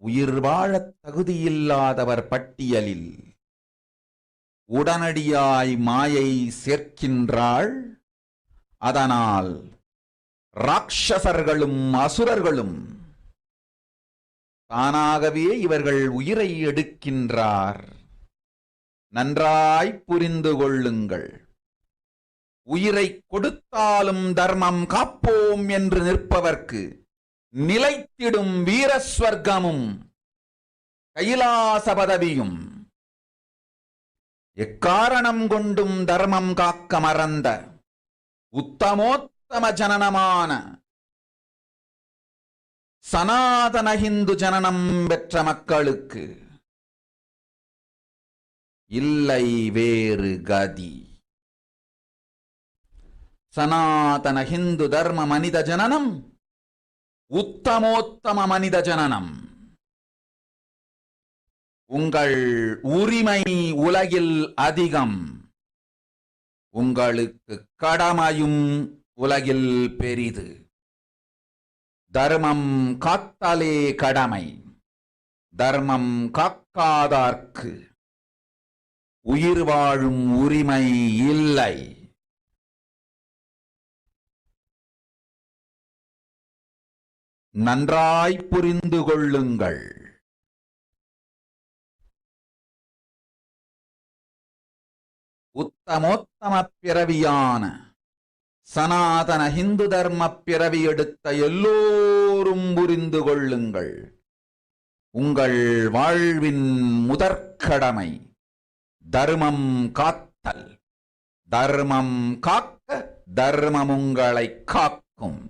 உயிர் வாழத் தகுதியில்லாதவர் பட்டியலில் உடனடியாய் மாயை சேர்க்கின்றாள். அதனால் ராட்சசர்களும் அசுரர்களும் தானாகவே இவர்கள் உயிரை எடுக்கின்றார். நன்றாய் புரிந்து கொள்ளுங்கள். உயிரை கொடுத்தாலும் தர்மம் காப்போம் என்று நிற்பவர்க்கு நிலைத்திடும் வீரஸ்வர்க்கமும் கைலாச பதவியும், எக்காரணம் கொண்டும் தர்மம் காக்க மறந்த உத்தமோத்தம ஜனனமான சனாதன ஹிந்து ஜனனம் பெற்ற மக்களுக்கு இல்லை வேறு கதி. சனாதன ஹிந்து தர்ம மனித ஜனனம் உத்தமோத்தம மனித ஜனனம். உங்கள் உரிமை உலகில் அதிகம், உங்களுக்கு கடமையும் உலகில் பெரிது. தர்மம் காத்தாலே கடமை, தர்மம் காக்காதார்க்கு உயிர் வாழும் உரிமை இல்லை. நன்றாய் புரிந்து கொள்ளுங்கள். உத்தமோத்தம பிறவியான சனாதன ஹிந்து தர்ம பிறவி எடுத்த எல்லோரும் புரிந்து கொள்ளுங்கள். உங்கள் வாழ்வின் முதற்கடமை தர்மம் காத்தல். தர்மம் காக்க தர்மம் உங்களை காக்கும்.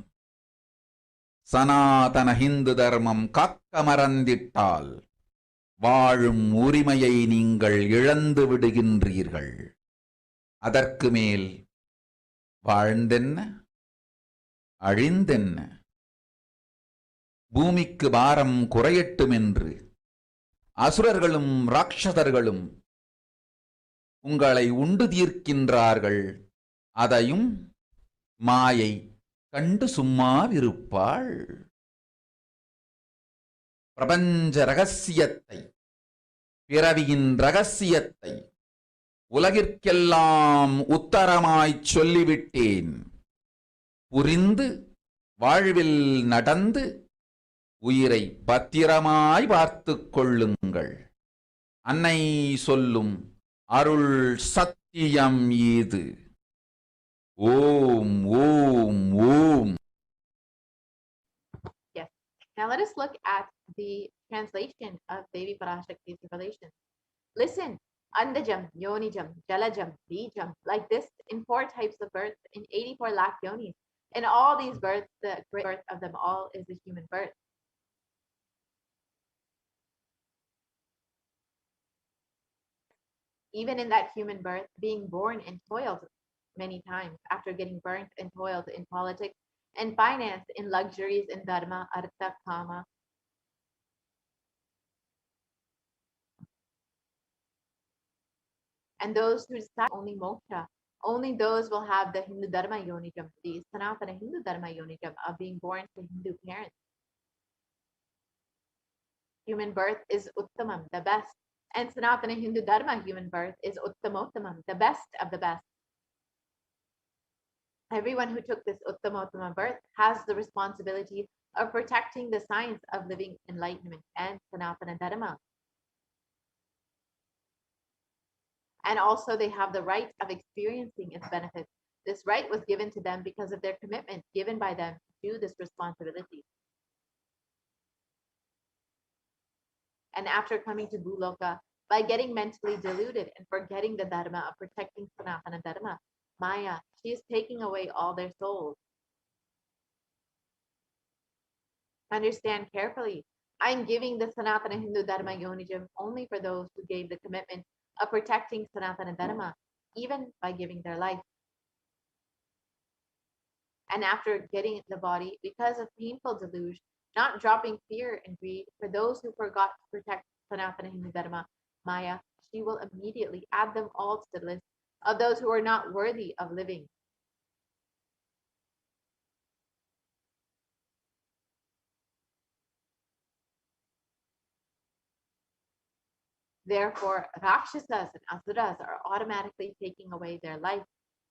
சனாதன ஹிந்து தர்மம் காக்க மறந்திட்டால் வாழும் உரிமையை நீங்கள் இழந்து விடுகின்றீர்கள். அதற்கு மேல் வாழ்ந்தென்ன அழிந்தென்ன? பூமிக்கு பாரம் குறையட்டும் என்று அசுரர்களும் ராட்சதர்களும் உங்களை உண்டு தீர்க்கின்றார்கள். அதையும் மாயை கண்டு சும்மாவிருப்பாள். பிரபஞ்ச ரகசியத்தை, பிறவியின் ரகசியத்தை உலகிற்கெல்லாம் உத்தரமாய்ச் சொல்லிவிட்டேன். புரிந்து வாழ்வில் நடந்து உயிரை பத்திரமாய் பார்த்துக் கொள்ளுங்கள். அன்னை சொல்லும் அருள் சத்தியம் இது. ஓம் ஓம் ஓம். Yes. Now let us look at the translation of Devi Parashakti's revelation. Listen. Andajam, Yonijam, Jalajam, Bijam, like this in 4 types of births in 84 lakh yonis. In all these births, the great birth of them all is the human birth. Even in that human birth, being born and toiled many times after getting burnt and toiled in politics and finance, in luxuries, in dharma, artha, kama, and those who decide only moksha, only those will have the Hindu Dharma Yonijam, the Sanatana Hindu Dharma Yonijam of being born to Hindu parents. Human birth is Uttamam, the best, and Sanatana Hindu Dharma human birth is Uttamottamam, the best of the best. Everyone who took this Uttamottama birth has the responsibility of protecting the science of living enlightenment and Sanatana Dharma. And also they have the right of experiencing its benefits. This right was given to them because of their commitment given by them to do this responsibility. And after coming to Bhuloka, by getting mentally deluded and forgetting the dharma of protecting Sanatana Dharma, Maya, she is taking away all their souls. Understand carefully. I am giving the Sanatana Hindu Dharma Yonijam only for those who gave the commitment of protecting Sanatana Dharma, even by giving their life. And after getting the body, because of painful delusion, not dropping fear and greed, for those who forgot to protect Sanatana Hindu Dharma, Maya, she will immediately add them all to the list of those who are not worthy of living. Therefore, Rakshasas and Asuras are automatically taking away their life.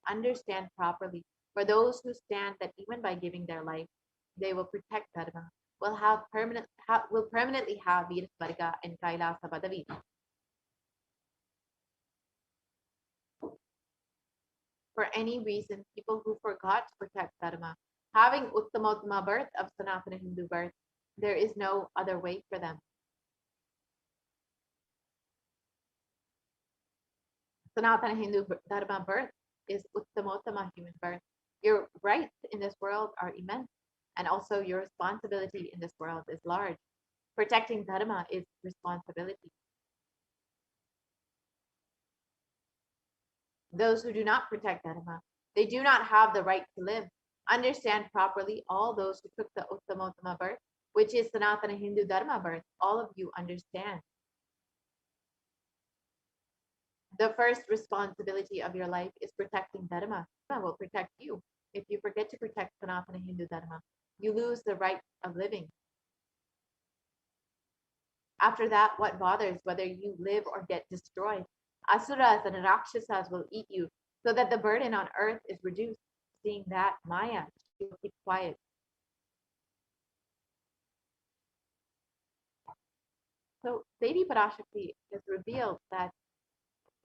Understand properly. For those who stand that even by giving their life, they will protect Dharma, will permanently have Veerasvarga and Kailasa Padavi. For any reason, people who forgot to protect Dharma, having Uttamottama birth of Sanatana Hindu birth, there is no other way for them. Sanatana Hindu Dharma birth is Uttamottama human birth. Your rights in this world are immense, and also your responsibility in this world is large. Protecting Dharma is responsibility. Those who do not protect Dharma, they do not have the right to live. Understand properly, all those who took the Uttamottama birth, which is Sanatana Hindu Dharma birth, all of you understand. The first responsibility of your life is protecting Dharma. Dharma will protect you. If you forget to protect Sanatana Hindu Dharma, you lose the right of living. After that, what bothers whether you live or get destroyed? Asuras and Rakshasas will eat you, so that the burden on earth is reduced. Seeing that, Maya, she will keep quiet. So Devi Parashakti has revealed that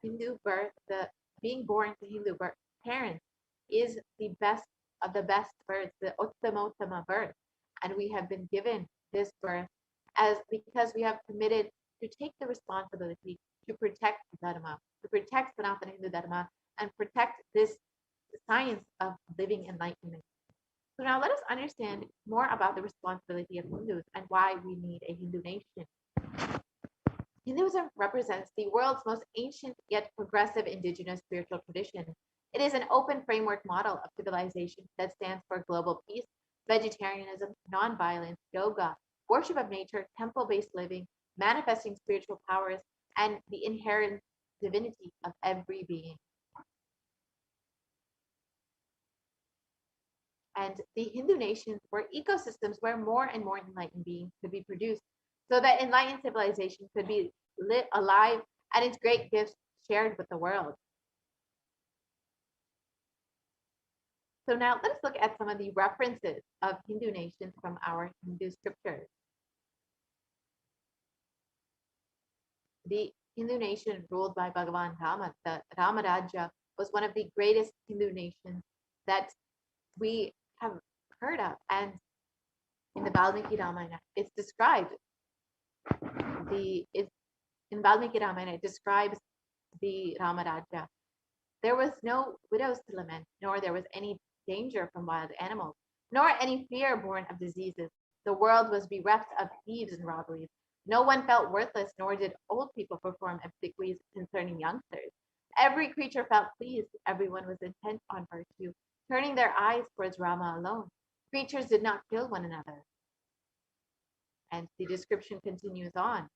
Hindu birth, the being born to Hindu birth parents, is the best of the best births, the Uttamottama birth. And we have been given this birth as because we have committed to take the responsibility to protect Dharma, to protect Sanatana Hindu Dharma, and protect this science of living enlightenment. So now let us understand more about the responsibility of Hindus and why we need a Hindu nation. Hinduism represents the world's most ancient yet progressive indigenous spiritual tradition. It is an open framework model of civilization that stands for global peace, vegetarianism, nonviolence, yoga, worship of nature, temple-based living, manifesting spiritual powers, and the inherent divinity of every being. And the Hindu nations were ecosystems where more and more enlightened beings could be produced, so that enlightened civilization could be lit alive and its great gifts shared with the world. So now let us look at some of the references of Hindu nations from our Hindu scriptures. The Hindu nation ruled by Bhagavan Rama, the Ramarajya, was one of the greatest Hindu nations that we have heard of. And in the Valmiki Ramayana, it's described in Valmiki Ramayana, it describes the Ramarajya. There was no widows to lament, nor there was any danger from wild animals, nor any fear born of diseases. The world was bereft of thieves and robberies. No one felt worthless, nor did old people perform obsequies concerning youngsters. Every creature felt pleased. Everyone was intent on virtue, turning their eyes towards Rama alone. Creatures did not kill one another. And the description continues on.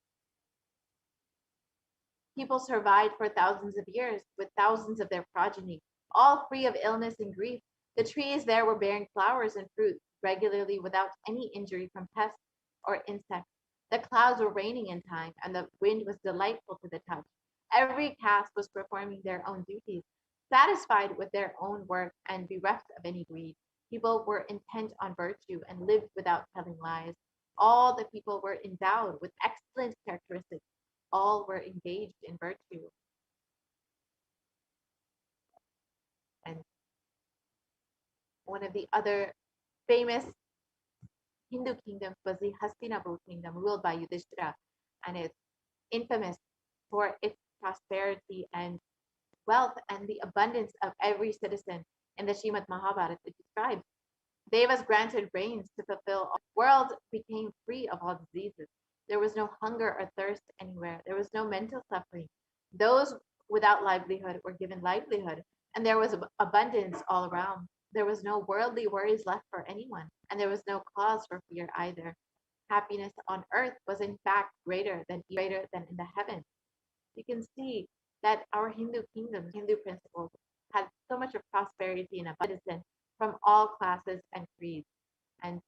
People survived for thousands of years with thousands of their progeny, all free of illness and grief. The trees there were bearing flowers and fruit regularly without any injury from pests or insects. The clouds were raining in time, and the wind was delightful to the touch. Every caste was performing their own duties, satisfied with their own work and bereft of any greed. People were intent on virtue and lived without telling lies. All the people were endowed with excellent characteristics. All were engaged in virtue. And one of the other famous Hindu kingdoms was the Hastinapur kingdom, ruled by Yudhishthira, and it's infamous for its prosperity and wealth and the abundance of every citizen. In the Srimad Mahabharata, it describes Devas granted rains to fulfill all. The world became free of all diseases. There was no hunger or thirst anywhere. There was no mental suffering. Those without livelihood were given livelihood, and there was abundance all around. There was no worldly worries left for anyone, and there was no cause for fear either. Happiness on earth was in fact greater than in the heavens. You can see that our Hindu kingdoms, Hindu principles, had so much of prosperity and abundance from all classes and creeds. And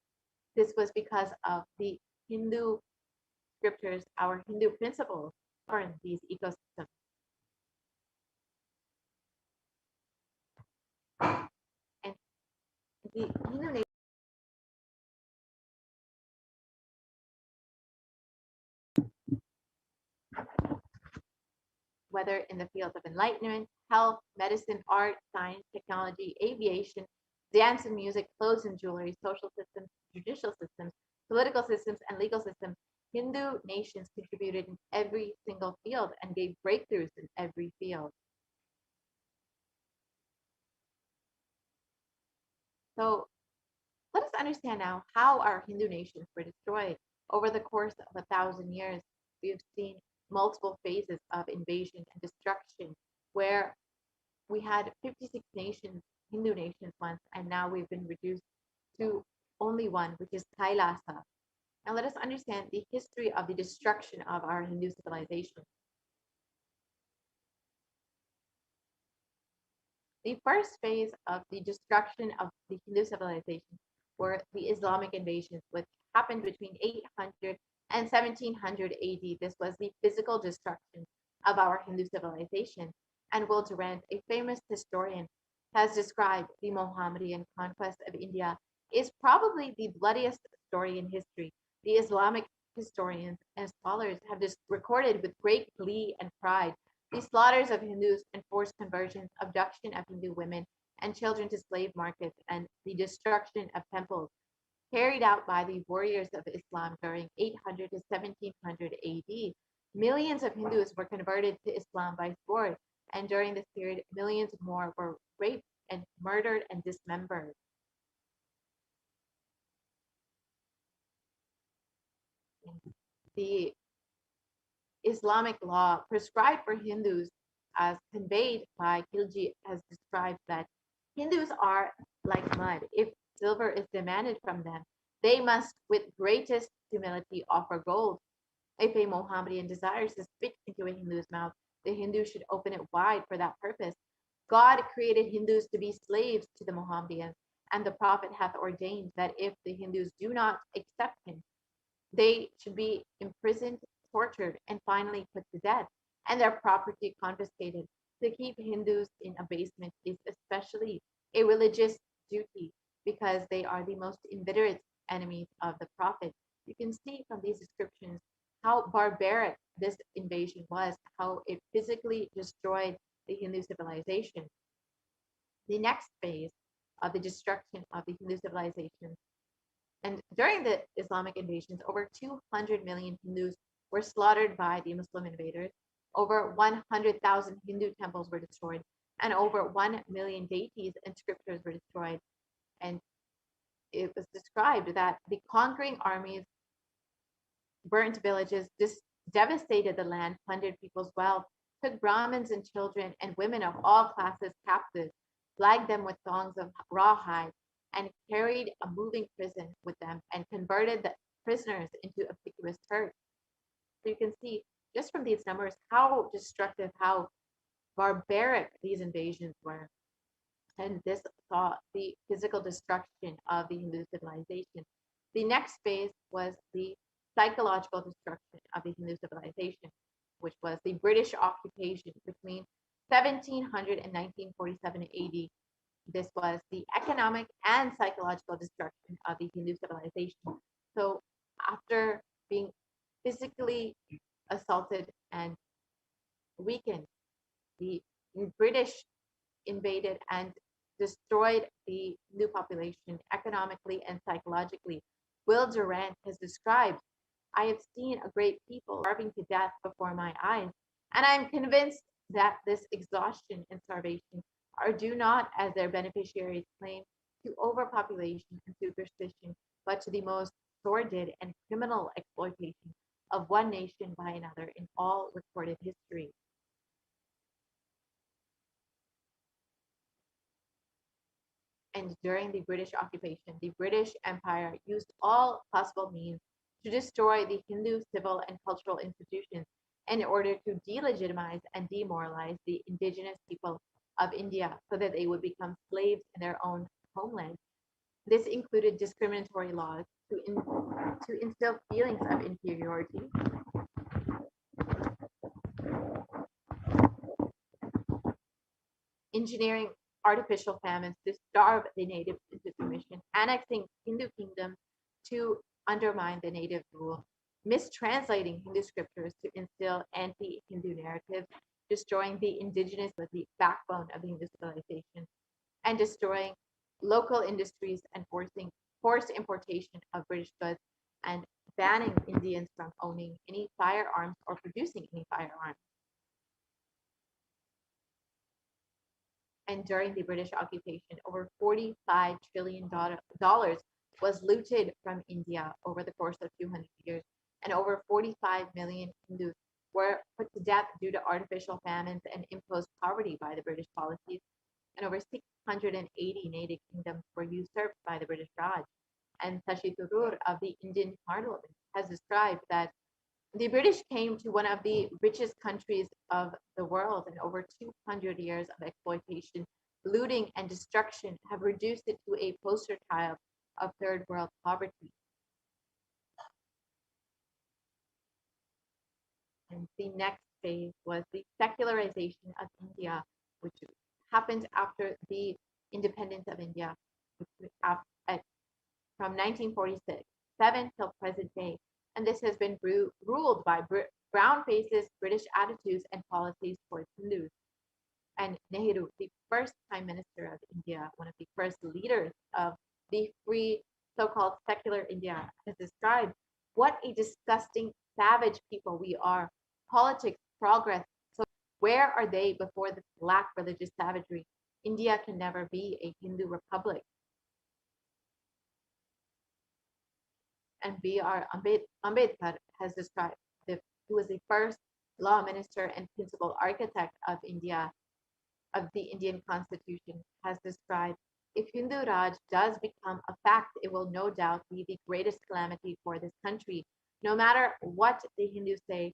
this was because of the Hindu scriptures, our Hindu principles, govern these ecosystems. And the Hindu nation, whether in the fields of enlightenment, health, medicine, art, science, technology, aviation, dance and music, clothes and jewelry, social systems, judicial systems, political systems, and legal systems, Hindu nations contributed in every single field and gave breakthroughs in every field. So let us understand now how our Hindu nations were destroyed. Over the course of 1,000 years, we've seen multiple phases of invasion and destruction where we had 56 nations, Hindu nations once, and now we've been reduced to only one, which is Kailasa. Now let us understand the history of the destruction of our Hindu civilization. The first phase of the destruction of the Hindu civilization were the Islamic invasions, which happened between 800 and 1700 AD. This was the physical destruction of our Hindu civilization. And Will Durant, a famous historian, has described the Mohammedan conquest of India is probably the bloodiest story in history. The Islamic historians and scholars have recorded with great glee and pride the slaughters of Hindus and forced conversions, abduction of Hindu women and children to slave markets, and the destruction of temples carried out by the warriors of Islam during 800 to 1700 AD. Millions of Hindus were converted to Islam by force, and during this period, millions more were raped and murdered and dismembered. The Islamic law prescribed for Hindus, as conveyed by Khilji, has described that Hindus are like mud. If silver is demanded from them, they must, with greatest humility, offer gold. If a Mohammedan desires to spit into a Hindu's mouth, the Hindu should open it wide for that purpose. God created Hindus to be slaves to the Mohammedans, and the Prophet hath ordained that if the Hindus do not accept him, they should be imprisoned, tortured, and finally put to death, and their property confiscated. To keep Hindus in abasement is especially a religious duty because they are the most inveterate enemies of the Prophet. You can see from these descriptions how barbaric this invasion was, how it physically destroyed the Hindu civilization. The next phase of the destruction of the Hindu civilization, and during the Islamic invasions, over 200 million Hindus were slaughtered by the Muslim invaders. Over 100,000 Hindu temples were destroyed, and over 1 million deities and scriptures were destroyed. And it was described that the conquering armies burnt villages, devastated the land, plundered people's wealth, took Brahmins and children and women of all classes captive, flagged them with thongs of rawhide, and carried a moving prison with them and converted the prisoners into obsequious Turks. So you can see just from these numbers how destructive, how barbaric these invasions were. And this saw the physical destruction of the Hindu civilization. The next phase was the psychological destruction of the Hindu civilization, which was the British occupation between 1700 and 1947 AD. This was the economic and psychological destruction of the Hindu civilization. So after being physically assaulted and weakened, the British invaded and destroyed the Hindu population economically and psychologically. Will Durant has described, I have seen a great people starving to death before my eyes, and I am convinced that this exhaustion and starvation are due not, as their beneficiaries claim, to overpopulation and superstition, but to the most sordid and criminal exploitation of one nation by another in all recorded history. And during the British occupation, the British Empire used all possible means to destroy the Hindu civil and cultural institutions in order to delegitimize and demoralize the indigenous people of India so that they would become slaves in their own homeland. This included discriminatory laws to instill feelings of inferiority engineering artificial famines to starve the natives into submission, annexing Hindu kingdoms to undermine the native rule, mistranslating Hindu scriptures to instill anti-Hindu narratives, destroying the indigenous with the backbone of the Hindu civilization, and destroying local industries and forced importation of British goods and banning Indians from owning any firearms or producing any firearms. And during the British occupation, over $45 trillion was looted from India over the course of 200 years, and over 45 million Hindus were put to death due to artificial famines and imposed poverty by the British policies, and over 680 native kingdoms were usurped by the British Raj. And Shashi Tharoor of the Indian Parliament has described that the British came to one of the richest countries of the world, and over 200 years of exploitation, looting, and destruction have reduced it to a poster child of third world poverty. And the next phase was the secularization of India, which happened after the independence of India, from 1947 till present day. And this has been ruled by brown faces, British attitudes and policies towards Hindus. And Nehru, the first Prime Minister of India, one of the first leaders of the free so-called secular India, has described what a disgusting, savage people we are. Politics, progress. So where are they before the black religious savagery? India can never be a Hindu republic. And B.R. Ambedkar has described, who was the first law minister and principal architect of India, of the Indian Constitution, has described, if Hindu Raj does become a fact, it will no doubt be the greatest calamity for this country. No matter what the Hindus say,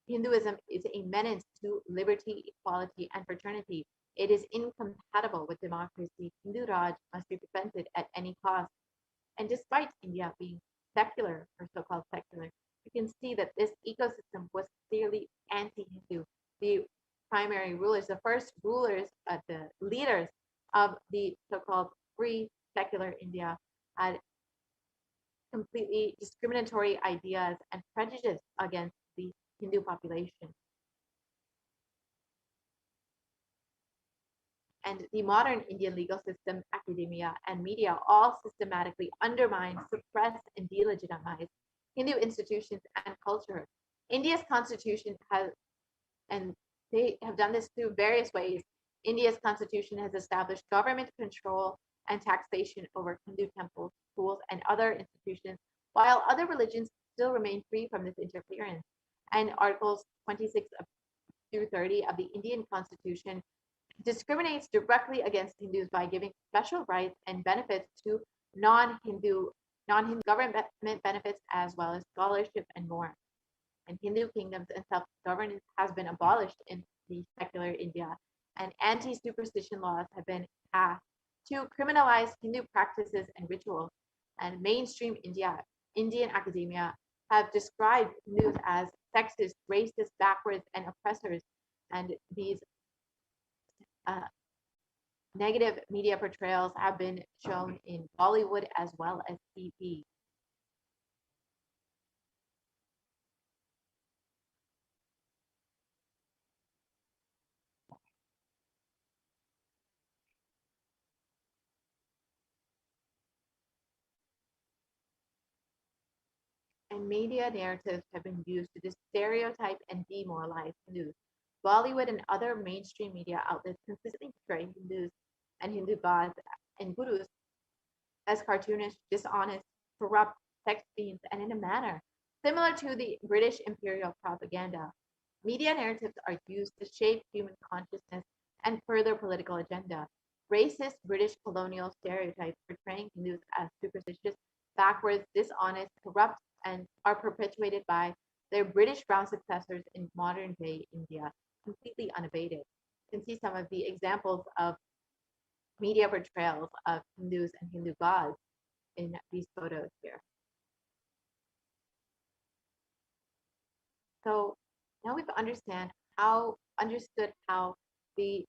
Hinduism is a menace to liberty, equality, and fraternity. It is incompatible with democracy. Hindu Raj must be prevented at any cost. And despite India being secular or so-called secular, you can see that this ecosystem was clearly anti-Hindu. The primary rulers, the first rulers, the leaders of the so-called free secular India had completely discriminatory ideas and prejudice against the Hindu population. And the modern Indian legal system, academia, and media all systematically undermine, suppress, and delegitimize Hindu institutions and culture. India's constitution has, and they have done this through various ways. India's constitution has established government control and taxation over Hindu temples, schools, and other institutions, while other religions still remain free from this interference. And Articles 26 through 30 of the Indian Constitution discriminates directly against Hindus by giving special rights and benefits to non-Hindu government benefits, as well as scholarship and more. And Hindu kingdoms and self-governance has been abolished in the secular India, and anti-superstition laws have been passed to criminalize Hindu practices and rituals. And mainstream Indian academia have described Hindus as sexist, racist, backwards, and oppressors. And these negative media portrayals have been shown in Bollywood as well as TV. And media narratives have been used to stereotype and demoralize Hindus. Bollywood and other mainstream media outlets consistently portray Hindus and Hindu gods and gurus as cartoonish, dishonest, corrupt, sex fiends, and in a manner similar to the British imperial propaganda. Media narratives are used to shape human consciousness and further political agenda. Racist British colonial stereotypes portraying Hindus as superstitious, backwards, dishonest, corrupt, and are perpetuated by their British brown successors in modern day India, completely unabated. You can see some of the examples of media portrayals of Hindus and Hindu gods in these photos here. So now we've understood how the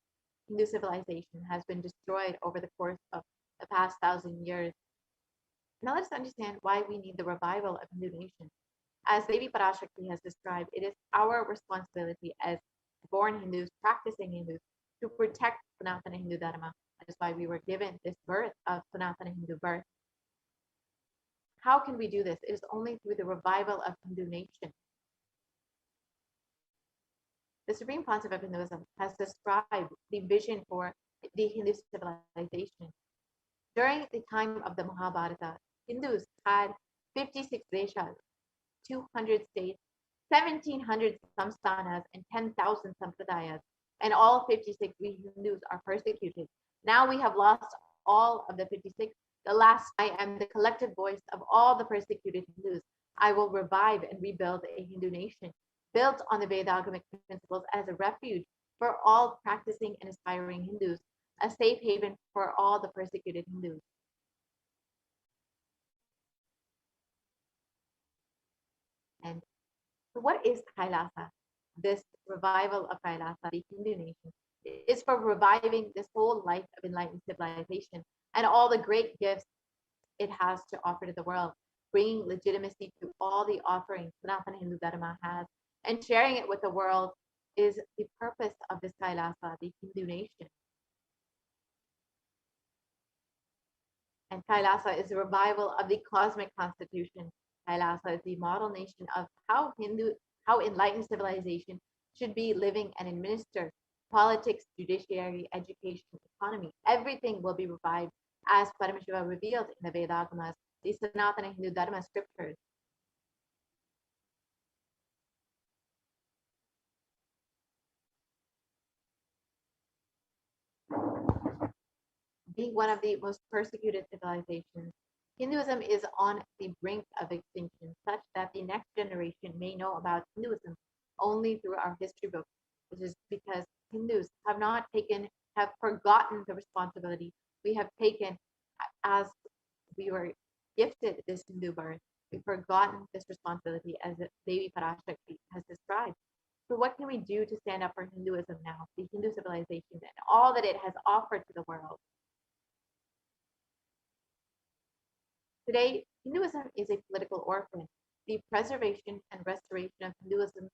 Hindu civilization has been destroyed over the course of the past 1,000 years. Now let's understand why we need the revival of Hindu nation. As Devi Parashakti has described, it is our responsibility as born Hindus, practicing Hindus, to protect Sanatana Hindu Dharma. That is why we were given this birth of Sanatana Hindu birth. How can we do this? It is only through the revival of Hindu nation. The Supreme Pontiff of Hinduism has described the vision for the Hindu civilization. During the time of the Mahabharata, Hindus had 56 deshas, 200 states, 1,700 samsthanas, and 10,000 sampradayas. And all 56 we Hindus are persecuted. Now we have lost all of the 56. The last, I am the collective voice of all the persecuted Hindus. I will revive and rebuild a Hindu nation built on the Vedagamic principles as a refuge for all practicing and aspiring Hindus, a safe haven for all the persecuted Hindus. And so what is Kailasa? This revival of Kailasa, the Hindu nation, is for reviving this whole life of enlightened civilization and all the great gifts it has to offer to the world, bringing legitimacy to all the offerings Sanatana Hindu Dharma has, and sharing it with the world is the purpose of this Kailasa, the Hindu nation. And Kailasa is the revival of the cosmic constitution. Kailasa is the model nation of how enlightened civilization should be living and administer politics, judiciary, education, economy. Everything will be revived as Paramashiva revealed in the Vedagamas, the Sanatana Hindu Dharma scriptures. Being one of the most persecuted civilizations, Hinduism is on the brink of extinction, such that the next generation may know about Hinduism only through our history books, which is because Hindus have forgotten the responsibility we have taken as we were gifted this Hindu birth. We've forgotten this responsibility as Devi Parashakti has described. So what can we do to stand up for Hinduism now, the Hindu civilization, and all that it has offered to the world? Today, Hinduism is a political orphan. The preservation and restoration of Hinduism's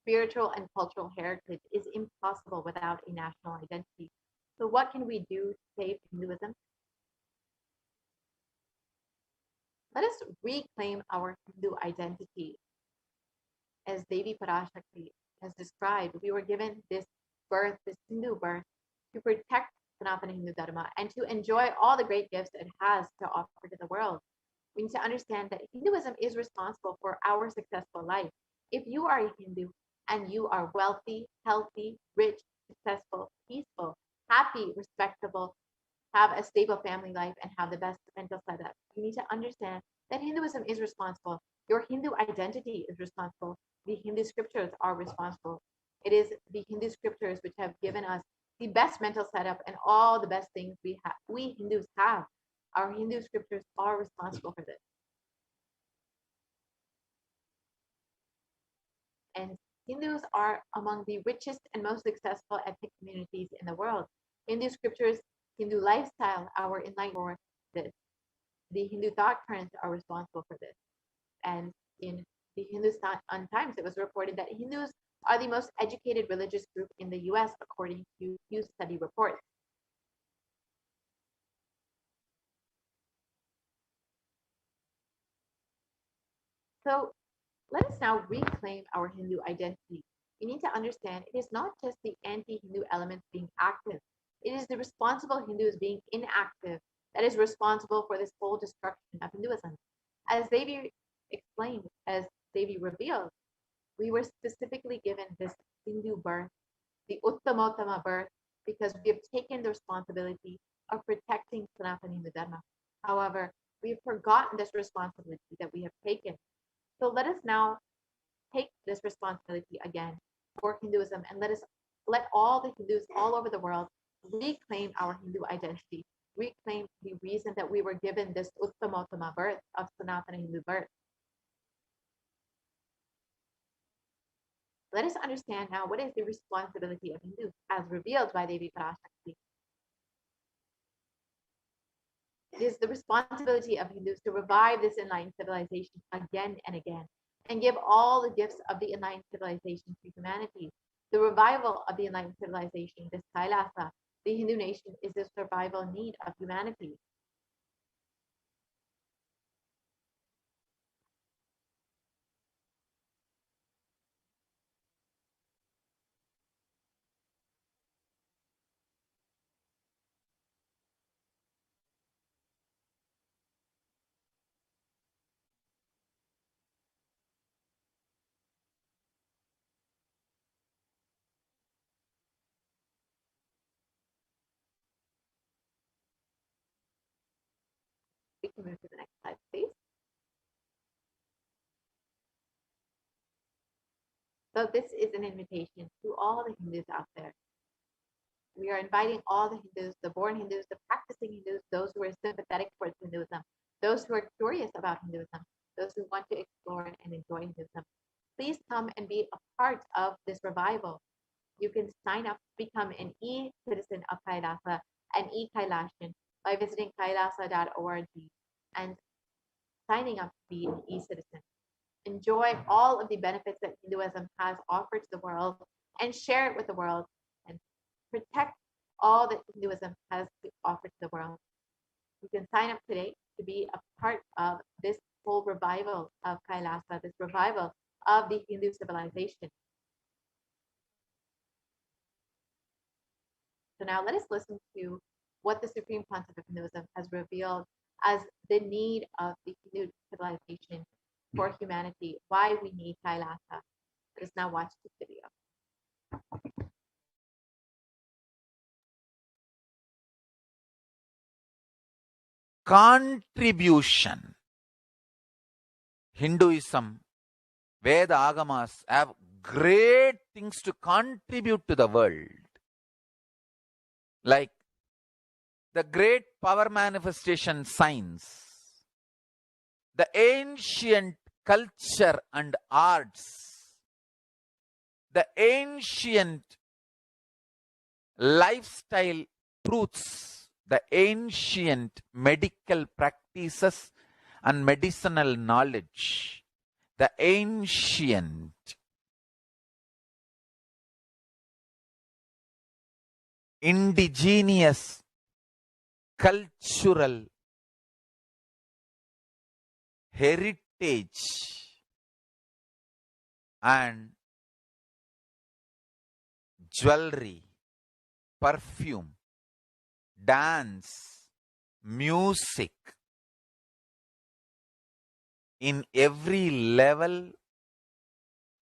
spiritual and cultural heritage is impossible without a national identity. So what can we do to save Hinduism? Let us reclaim our Hindu identity. As Devi Parashakti has described, we were given this birth, this Hindu birth, to protect Sanatana Hindu Dharma and to enjoy all the great gifts it has to offer to the world. We need to understand that Hinduism is responsible for our successful life. If you are a Hindu and you are wealthy, healthy, rich, successful, peaceful, happy, respectable, have a stable family life, and have the best mental setup, you need to understand that Hinduism is responsible. Your Hindu identity is responsible. The Hindu scriptures are responsible. It is the Hindu scriptures which have given us the best mental setup and all the best things we Hindus have. Our Hindu scriptures are responsible for this. And Hindus are among the richest and most successful ethnic communities in the world. Hindu scriptures, Hindu lifestyle, our enlightenment for this. The Hindu thought currents are responsible for this. And in the Hindustan Times, it was reported that Hindus are the most educated religious group in the US, according to Pew study reports. So let us now reclaim our Hindu identity. We need to understand it is not just the anti-Hindu elements being active. It is the responsible Hindus being inactive that is responsible for this whole destruction of Hinduism. As Devi explained, as Devi revealed, we were specifically given this Hindu birth, the Uttamotama birth, because we have taken the responsibility of protecting Sanatana Hindu Dharma. However, we have forgotten this responsibility that we have taken. So let us now take this responsibility again for Hinduism, and let all the Hindus all over the world reclaim our Hindu identity, reclaim the reason that we were given this Uttamotama birth of Sanatana Hindu birth. Let us understand now what is the responsibility of Hindus as revealed by Devi Parashakti. It is the responsibility of Hindus to revive this enlightened civilization again and again and give all the gifts of the enlightened civilization to humanity. The revival of the enlightened civilization, this Kailasa, the Hindu nation, is the survival need of humanity. We can move to the next slide, please. So this is an invitation to all the Hindus out there. We are inviting all the Hindus, the born Hindus, the practicing Hindus, those who are sympathetic towards Hinduism, those who are curious about Hinduism, those who want to explore and enjoy Hinduism. Please come and be a part of this revival. You can sign up to become an e-citizen of Kailasa, an e-Kailashian, by visiting kailasa.org and signing up to be an e-citizen. Enjoy all of the benefits that Hinduism has offered to the world and share it with the world and protect all that Hinduism has to offer to the world. You can sign up today to be a part of this whole revival of Kailasa, this revival of the Hindu civilization. So now let us listen to what the Supreme Pontiff of Hinduism has revealed as the need of the Hindu civilization for humanity, why we need Kailasa. Let us now watch this video. Contribution. Hinduism, Veda Agamas have great things to contribute to the world. Like the great power manifestation science, the ancient culture and arts, the ancient lifestyle truths, the ancient medical practices and medicinal knowledge, the ancient indigenous cultural heritage and jewelry, perfume, dance, music. In every level,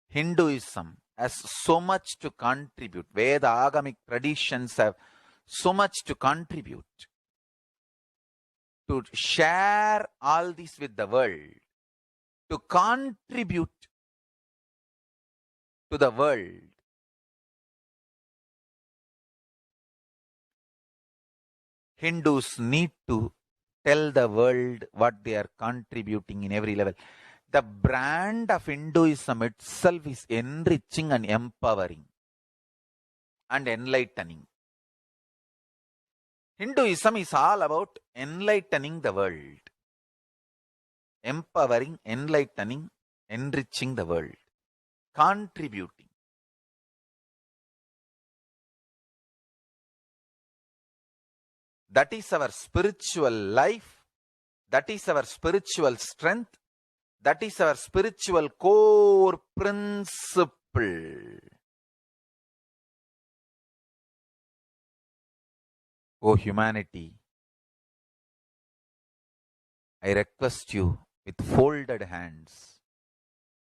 Hinduism has so much to contribute. Veda Agamic traditions have so much to contribute. To share all this with the world, to contribute to the world. Hindus need to tell the world what they are contributing in every level. The brand of Hinduism itself is enriching and empowering and enlightening. Hinduism is all about enlightening the world. Empowering, enlightening, enriching the world. Contributing. That is our spiritual life. That is our spiritual strength. That is our spiritual core principle. O humanity, I request you with folded hands,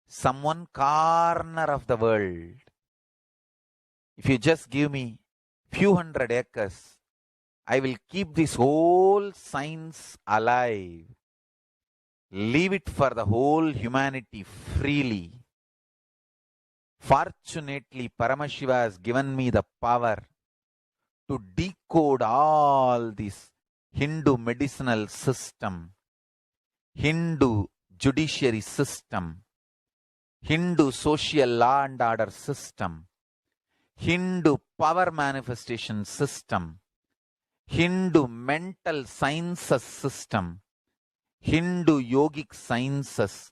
some one corner of the world, if you just give me few hundred acres, I will keep this whole science alive. Leave it for the whole humanity freely. Fortunately, Paramashiva has given me the power to decode all this Hindu medicinal system, Hindu judiciary system, Hindu social law and order system, Hindu power manifestation system, Hindu mental sciences system, Hindu yogic sciences,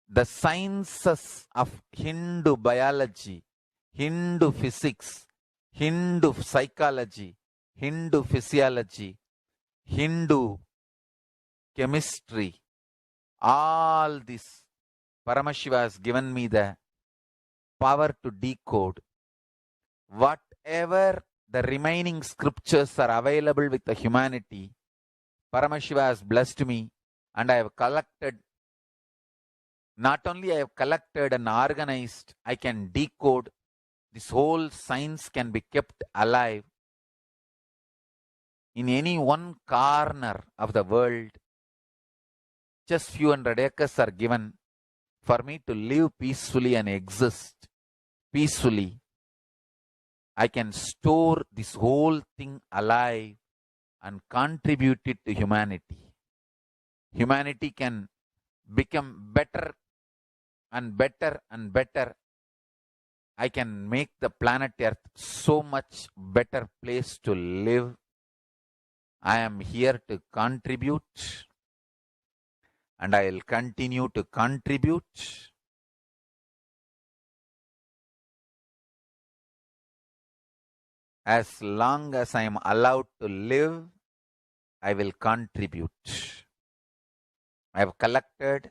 the sciences of Hindu biology, Hindu physics, Hindu psychology, Hindu physiology, Hindu chemistry, all this Paramashiva has given me the power to decode whatever the remaining scriptures are available with the humanity. Paramashiva has blessed me, and I have collected, not only I have collected and organized, I can decode. This whole science can be kept alive in any one corner of the world. Just few hundred acres are given for me to live peacefully and exist peacefully. I can store this whole thing alive and contribute it to humanity. Humanity can become better and better and better. I can make the planet Earth so much better place to live. I am here to contribute, and I will continue to contribute. As long as I am allowed to live, I will contribute. I have collected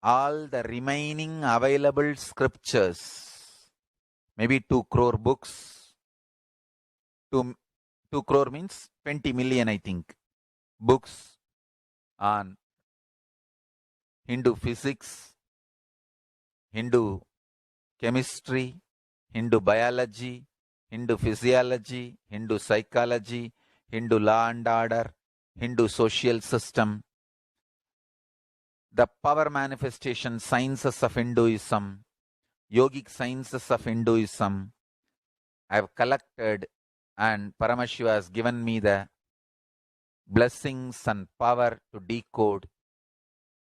all the remaining available scriptures, maybe 2 crore books. 2 crore means 20 million, I think, books on Hindu physics, Hindu chemistry, Hindu biology, Hindu physiology, Hindu psychology, Hindu law and order, Hindu social system, the power manifestation sciences of Hinduism, yogic sciences of Hinduism. I have collected, and Paramashiva has given me the blessings and power to decode.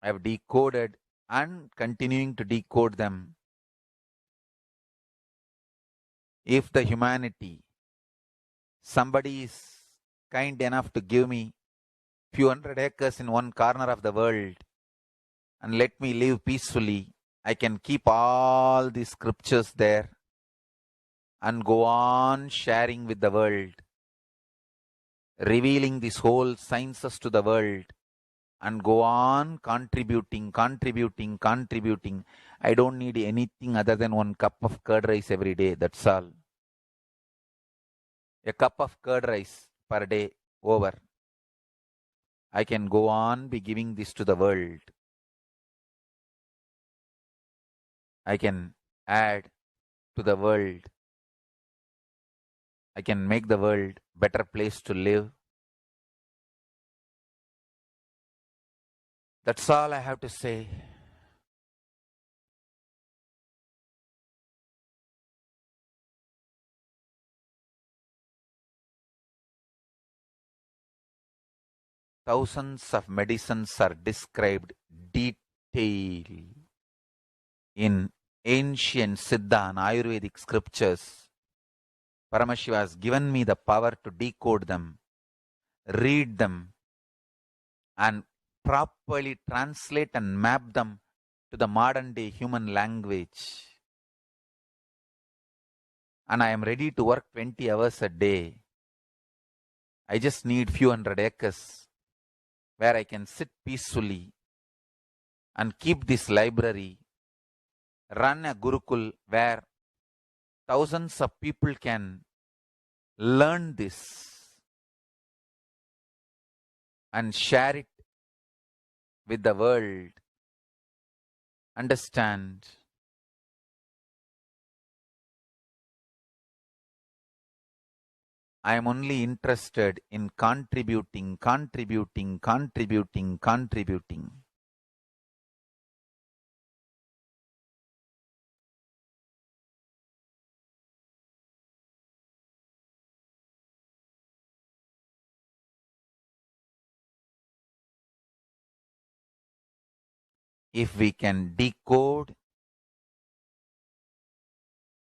I have decoded and continuing to decode them. If the humanity, somebody is kind enough to give me few hundred acres in one corner of the world and let me live peacefully, I can keep all the scriptures there and go on sharing with the world, revealing this whole sciences to the world, and go on contributing. I don't need anything other than 1 cup of curd rice every day. That's all. A cup of curd rice per day over. I can go on be giving this to the world. I can add to the world. I can make the world better place to live. That's all I have to say. Thousands of medicines are described detail in ancient Siddha and Ayurvedic scriptures. Paramashiva has given me the power to decode them, read them, and properly translate and map them to the modern day human language. And I am ready to work 20 hours a day. I just need few hundred acres where I can sit peacefully and keep this library, run a Gurukul where thousands of people can learn this and share it with the world. Understand? I am only interested in contributing. if we can decode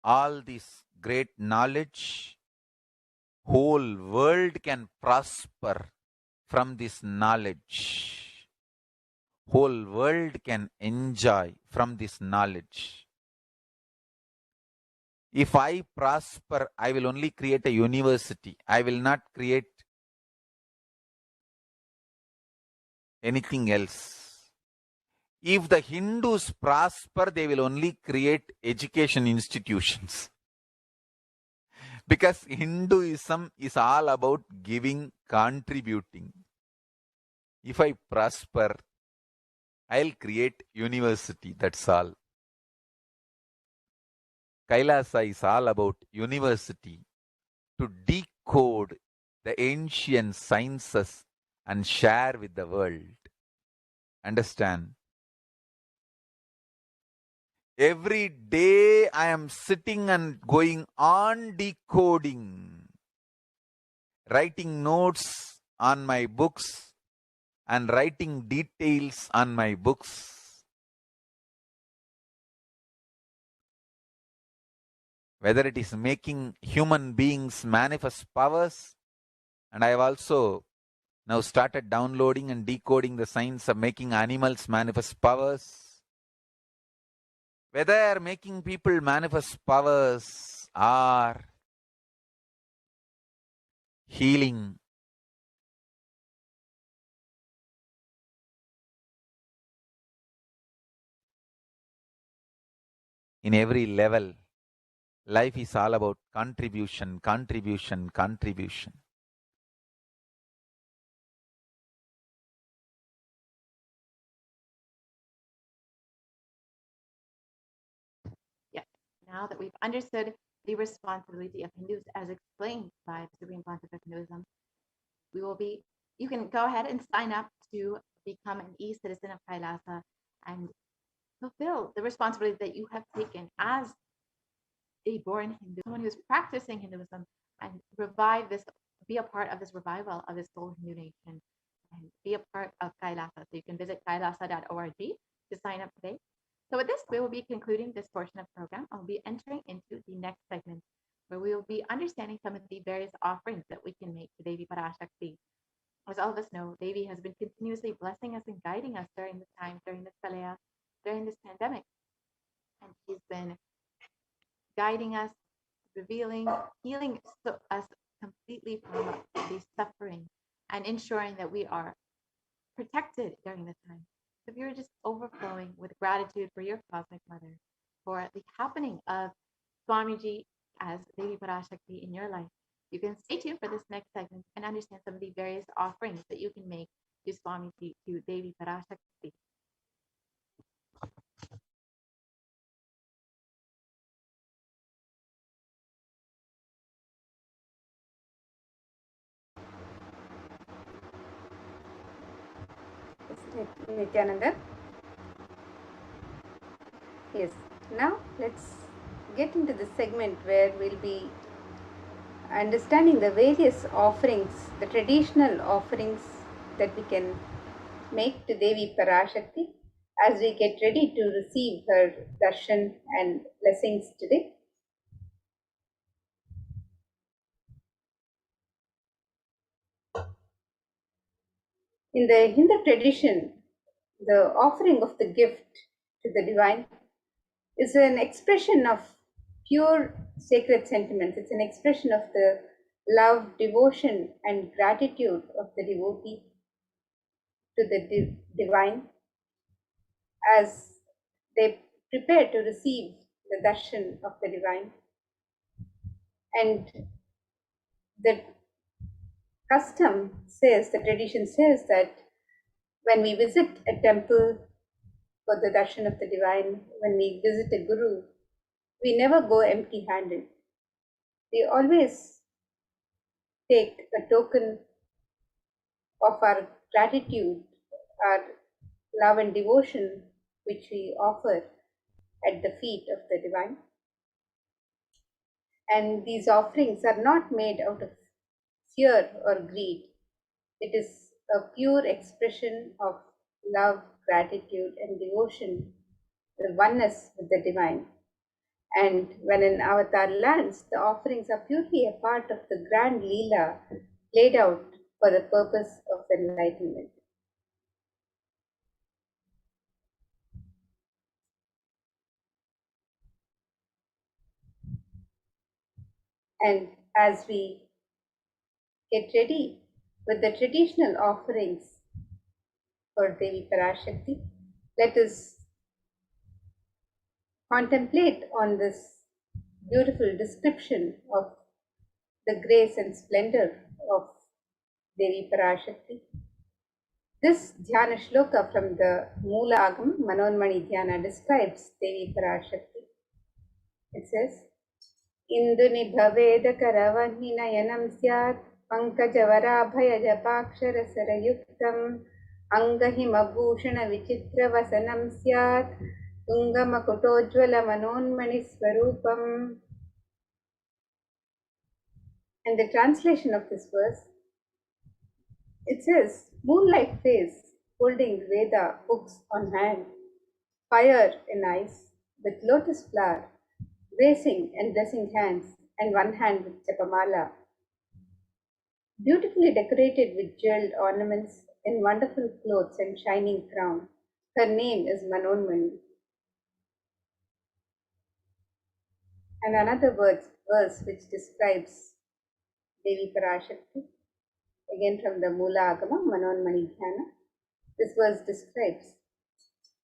all this great knowledge, whole world can prosper from this knowledge. Whole world can enjoy from this knowledge. If I prosper, I will only create a university. I will not create anything else. If the Hindus prosper, they will only create education institutions. Because Hinduism is all about giving, contributing. If I prosper, I'll create university, that's all. Kailasa is all about university, to decode the ancient sciences and share with the world. Understand? Every day I am sitting and going on decoding, writing notes on my books and writing details on my books. Whether it is making human beings manifest powers, and I have also now started downloading and decoding the science of making animals manifest powers. Whether making people manifest powers or healing, in every level, life is all about contribution, contribution, contribution. Yes. Now that we've understood the responsibility of Hindus as explained by the Supreme Pontiff of Hinduism, you can go ahead and sign up to become an e-citizen of Kailasa and fulfill the responsibility that you have taken as a born Hindu, someone who's practicing Hinduism, and be a part of this revival of this whole Hindu nation, and be a part of Kailasa. So you can visit kailasa.org to sign up today. So with this, we will be concluding this portion of the program. I'll be entering into the next segment, where we will be understanding some of the various offerings that we can make to Devi Parashakti. As all of us know, Devi has been continuously blessing us and guiding us during this time, during this Kalaya, during this pandemic. And she's been guiding us, revealing, healing us completely from the suffering, and ensuring that we are protected during this time. So if you're just overflowing with gratitude for your cosmic mother, for the happening of Swamiji as Devi Parashakti in your life, you can stay tuned for this next segment and understand some of the various offerings that you can make to Swamiji, to Devi Parashakti. Nithyananda. Yes, now let's get into the segment where we'll be understanding the various offerings, the traditional offerings that we can make to Devi Parashakti as we get ready to receive her darshan and blessings today. In the Hindu tradition, the offering of the gift to the divine is an expression of pure sacred sentiments. It's an expression of the love, devotion, and gratitude of the devotee to the divine as they prepare to receive the darshan of the divine. And the custom says, the tradition says that when we visit a temple for the darshan of the divine, when we visit a guru, we never go empty handed. We always take a token of our gratitude, our love and devotion, which we offer at the feet of the divine. And these offerings are not made out of fear or greed. It is a pure expression of love, gratitude and devotion, the oneness with the divine. And when an avatar lands, the offerings are purely a part of the grand Leela laid out for the purpose of enlightenment. And as we get ready with the traditional offerings for Devi Parashakti, let us contemplate on this beautiful description of the grace and splendor of Devi Parashakti. This Dhyana Shloka from the Moola Agam Manonmani Dhyana describes Devi Parashakti. It says, Induni Bhaveda Karavahinayanam Syat Pankajavaraabhayajapakshara Angahimabhushana Vichitra Vasanam Syat Tungamakutojvala Manonmani Swarupam. And the translation of this verse, it says, moonlight face, holding Veda books on hand, fire in eyes, with lotus flower, gracing and blessing hands, and one hand with Japamala, beautifully decorated with jeweled ornaments in wonderful clothes and shining crown. Her name is Manonmani. And another verse which describes Devi Parashakti, again from the Moola Agama Manonmani Dhyana. This verse describes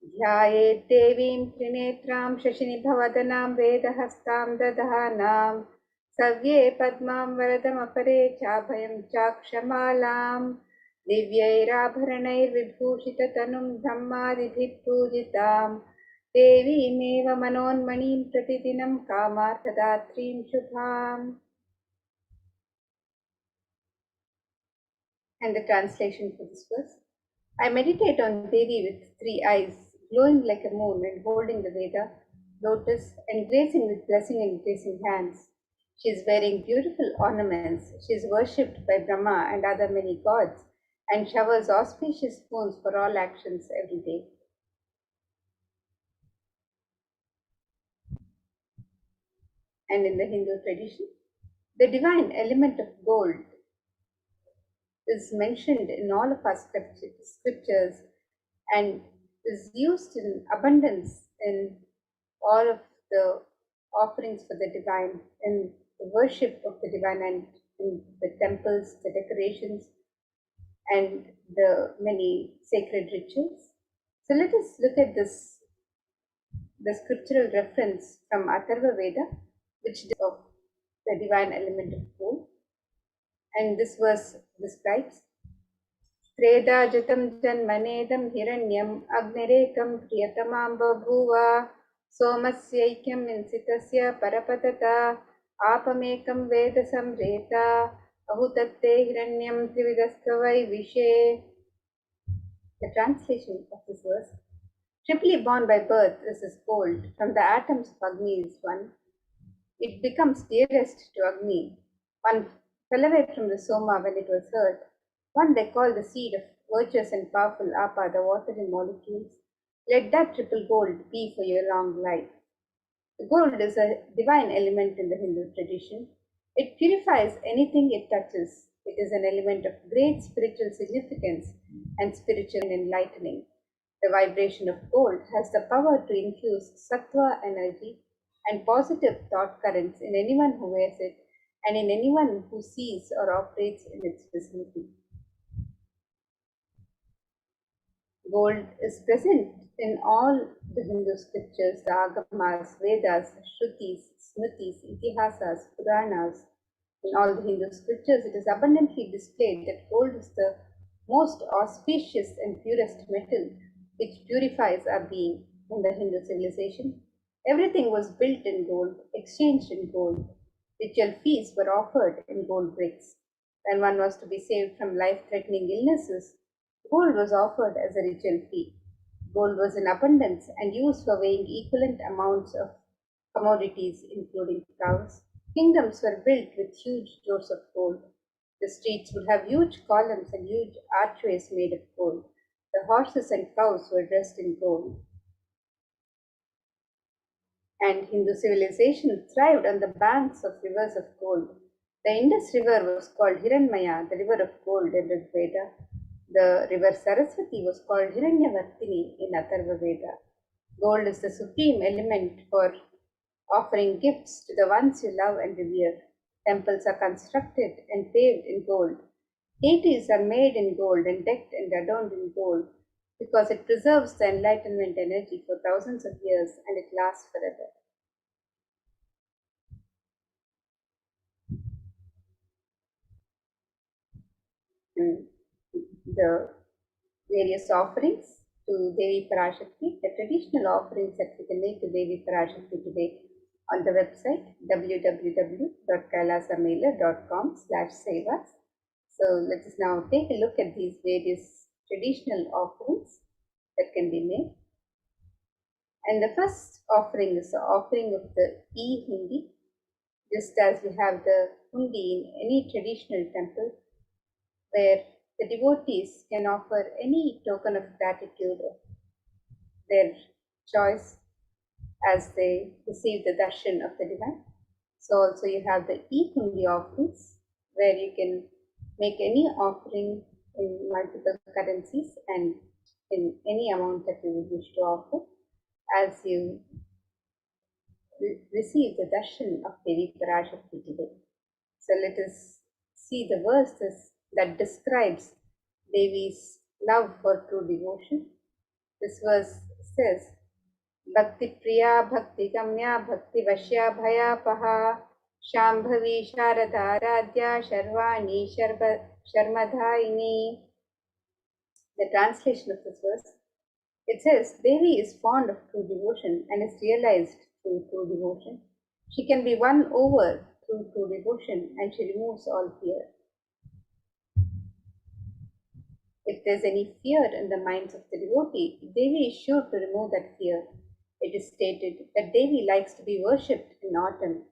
Dhyaye Devim Trinetram Shashinibhavadanaam Vedahastam Dadhanam Savye Padmam Varadam Apare Chabhayam Chakshamalam Divyairabharanair Vibhushita Tanum Dhammadibhit Pujitam Devi Meva Manonmanim Pratidinam Kamarthadatrim Shubham. And the translation for this verse. I meditate on Devi with three eyes, glowing like a moon and holding the Veda, lotus, and gracing with blessing and gracing hands. She is wearing beautiful ornaments. She is worshipped by Brahma and other many gods, and showers auspicious boons for all actions every day. And in the Hindu tradition, the divine element of gold is mentioned in all of our scriptures and is used in abundance in all of the offerings for the divine, in the worship of the divine, and in the temples, the decorations, and the many sacred rituals. So let us look at this, the scriptural reference from Atharva Veda, which is of the divine element of gold. And this verse describes Tredajatam janmanedam hiranyam agnirekam priyatamam babhuva somasyaikyam insitasya parapatata apamekam veda samreta ahutatte hiranyam trividastavai vishe. The translation of this verse, triply born by birth is this gold, from the atoms of Agni is one. It becomes dearest to Agni. One fell away from the Soma when it was heard. One they call the seed of virtuous and powerful Apa, the water in molecules. Let that triple gold be for your long life. The gold is a divine element in the Hindu tradition. It purifies anything it touches. It is an element of great spiritual significance and spiritual enlightening. The vibration of gold has the power to infuse sattva energy and positive thought currents in anyone who wears it and in anyone who sees or operates in its vicinity. Gold is present in all the Hindu scriptures, the Agamas, Vedas, Shrutis, Smritis, Itihasas, Puranas. In all the Hindu scriptures, it is abundantly displayed that gold is the most auspicious and purest metal which purifies our being. In the Hindu civilization, everything was built in gold, exchanged in gold. Ritual feasts were offered in gold bricks. When one was to be saved from life-threatening illnesses, gold was offered as a ritual fee. Gold was in abundance and used for weighing equivalent amounts of commodities, including cows. Kingdoms were built with huge doors of gold. The streets would have huge columns and huge archways made of gold. The horses and cows were dressed in gold. And Hindu civilization thrived on the banks of rivers of gold. The Indus River was called Hiranmaya, the river of gold in Rig Veda. The river Saraswati was called Hiranyavartini in Atharva Veda. Gold is the supreme element for offering gifts to the ones you love and revere. Temples are constructed and paved in gold. Deities are made in gold and decked and adorned in gold because it preserves the enlightenment energy for thousands of years and it lasts forever. The various offerings to Devi Parashakti, the traditional offerings that we can make to Devi Parashakti today on the website www.kailasamela.com/sevas. So let us now take a look at these various traditional offerings that can be made. And the first offering is the offering of the e-hundi. Just as we have the hundi in any traditional temple, where the devotees can offer any token of gratitude of their choice as they receive the darshan of the divine. So also you have the e-hundi offerings, where you can make any offering in multiple currencies and in any amount that you would wish to offer as you receive the darshan of Devi Parashakti today. So let us see the verses that describes Devi's love for true devotion. This verse says, Bhakti Priya Bhakti Gamya Bhakti Vashya Bhayapaha Shambhavi Sharada Radhya Sharvani Sharmadhaini. The translation of this verse, it says, Devi is fond of true devotion and is realized through true devotion. She can be won over through true devotion and she removes all fear. If there's any fear in the minds of the devotee, Devi is sure to remove that fear. It is stated that Devi likes to be worshipped in autumn.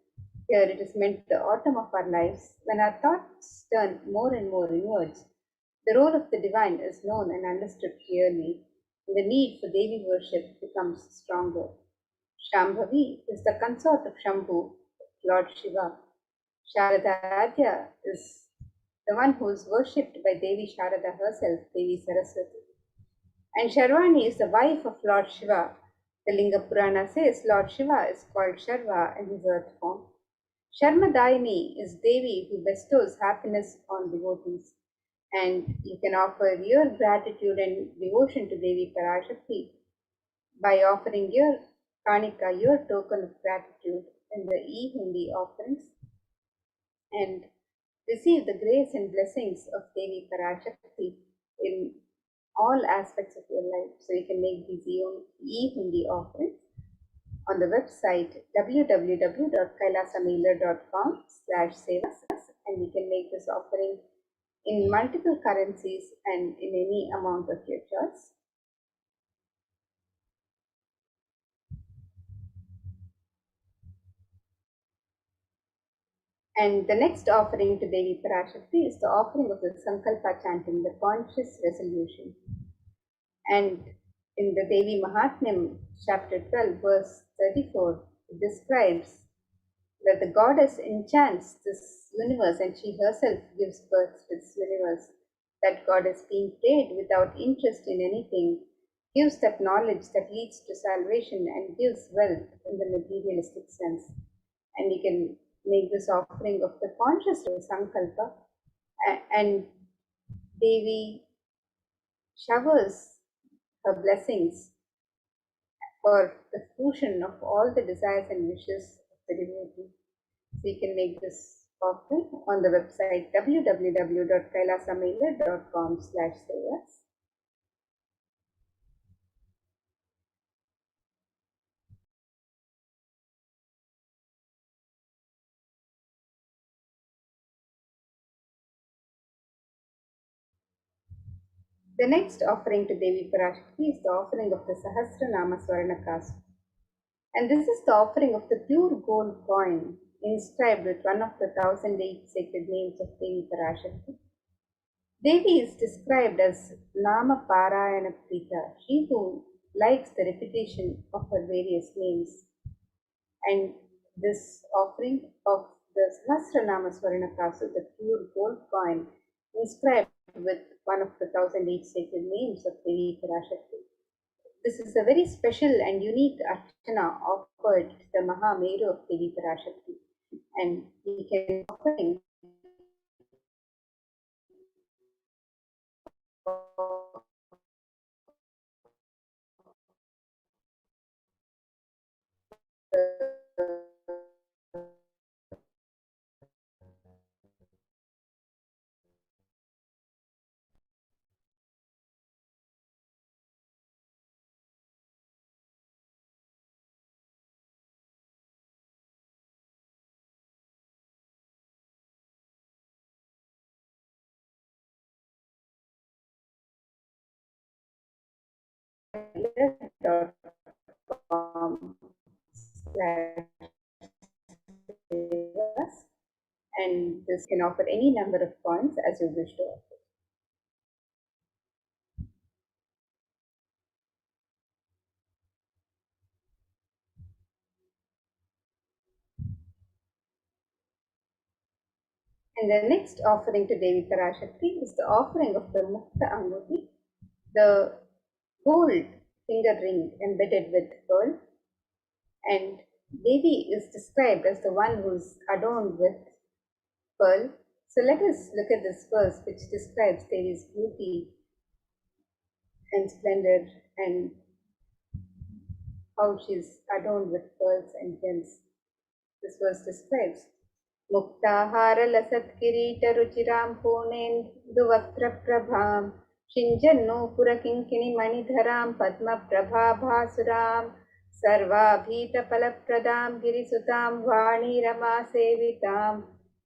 Here it is meant the autumn of our lives, when our thoughts turn more and more inwards. The role of the divine is known and understood clearly, and the need for Devi worship becomes stronger. Shambhavi is the consort of Shambhu, Lord Shiva. Sharadaradhya is the one who is worshipped by Devi Sharada herself, Devi Saraswati. And Sharvani is the wife of Lord Shiva. The Linga Purana says Lord Shiva is called Sharva in his earth form. Sharmadayini is Devi who bestows happiness on devotees. And you can offer your gratitude and devotion to Devi Parashakti by offering your kanika, your token of gratitude in the e-hundi offerings, and receive the grace and blessings of Devi Parashakti in all aspects of your life. So you can make these e-hundi offerings on the website www.kailasamela.com/sevas, and you can make this offering in multiple currencies and in any amount of your choice. And the next offering to Devi Parashakti is the offering of the Sankalpa chanting, the conscious resolution. And in the Devi Mahatmyam, chapter 12, verse 34, it describes that the goddess enchants this universe and she herself gives birth to this universe. That goddess, being prayed without interest in anything, gives that knowledge that leads to salvation and gives wealth in the materialistic sense. And you can make this offering of the conscious Sankalpa, and Devi showers her blessings for the fruition of all the desires and wishes of the devotee. So you can make this offering on the website www.kailasamela.com/sevas. The next offering to Devi Parashakti is the offering of the Sahasranama Swarnakast. And this is the offering of the pure gold coin inscribed with one of the 1008 sacred names of Devi Parashakti. Devi is described as Nama Parayana Prita, she who likes the repetition of her various names. And this offering of the Sahasranama Swarnakasu, the pure gold coin, inscribed with one of the 1,008 sacred names of Devi Parashakti. This is a very special and unique archana offered to the Mahameru of Devi Parashakti. And we can offering and this can offer any number of coins as you wish to offer. And the next offering to Devi Parashakti is the offering of the Mukta Anguti, the gold finger ring embedded with pearl. And Devi is described as the one who is adorned with pearl. So let us look at this verse which describes Devi's beauty and splendor and how she is adorned with pearls and gems. This verse describes मुक्ताहारलसत्किरीटरुचिरां पूर्णेन्दुवक्त्रप्रभां शिञ्जन्नूपुरकिङ्किणिमणिधरां पद्मप्रभाभासुरां सर्वाभीतफलप्रदां गिरिसुतां वाणीरमासेवितां